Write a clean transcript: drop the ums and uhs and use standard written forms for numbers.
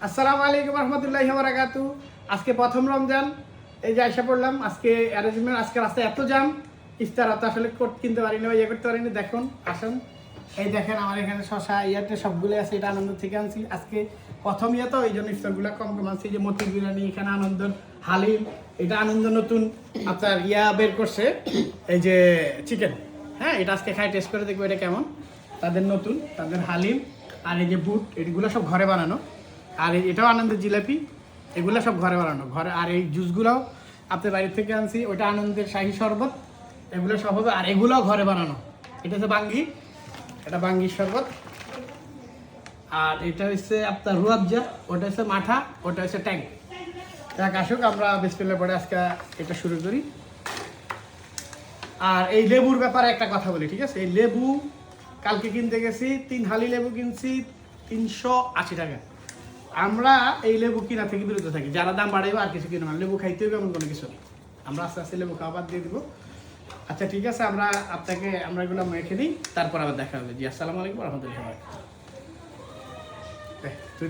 আসসালামু আলাইকুম রহমতুল্লাহি ওয়া বারাকাতু। আজকে প্রথম রমজান, এই যে আইসা পড়লাম। আজকে অ্যারেঞ্জমেন্ট, আজকে রাস্তায় এত জাম, ইফতার তো আসলে কিনতে পারিনি বা করতে পারিনি। দেখুন, আসুন, এই দেখেন আমার এখানে শশা ইয়াতে সবগুলো আছে। এটা আনন্দ থেকে আনছি। আজকে প্রথম ইয়ে তো, এই জন্য ইফতারগুলো কম কম আনছি। যে মতি বিরিয়ানি, এখানে আনন্দর হালিম, এটা আনন্দ নতুন আপনার বের করছে, এই যে চিকেন। হ্যাঁ, এটা আজকে খাই, টেস্ট করে দেখবো এটা কেমন। তাদের নতুন, তাদের হালিম, আর এই যে বুট, এগুলো সব ঘরে বানানো। আর এটাও আনন্দের জিলাপি, এগুলো সব ঘরে বানানো ঘরে। আর এই জুসগুলোও আপনার বাড়ি থেকে আনছি। ওইটা আনন্দের শাহী শরবত, এগুলো সব হবে। আর এগুলোও ঘরে বানানো। এটা হচ্ছে বাঙ্গি, এটা বাঙ্গির শরবত। আর এটা হচ্ছে আপনার রুয়াবজা, ওটা হচ্ছে মাঠা, ওটা হচ্ছে ট্যাং। যাক আসুক, আমরা বিসমিল্লাহ পরে আজকে এটা শুরু করি। আর এই লেবুর ব্যাপারে একটা কথা বলি, ঠিক আছে? এই লেবু কালকে কিনতে গেছি, 3 হালি লেবু কিনছি 380 টাকা। আমরা এই লেবু কিনা থেকে বিরত থাকি। যারা দাম বাড়াইবো আর কিছু কিনো না, লেবু খাইতে হবে এমন কোনো কিছু নেই। আমরা আস্তে আস্তে লেবু খাওয়া বাদ দিয়ে দিব। আচ্ছা ঠিক আছে, আমরা এগুলো মেখে দিই, তারপর আবার দেখা হবে। জি, আসসালামু আলাইকুম রহমতুল্লাহ।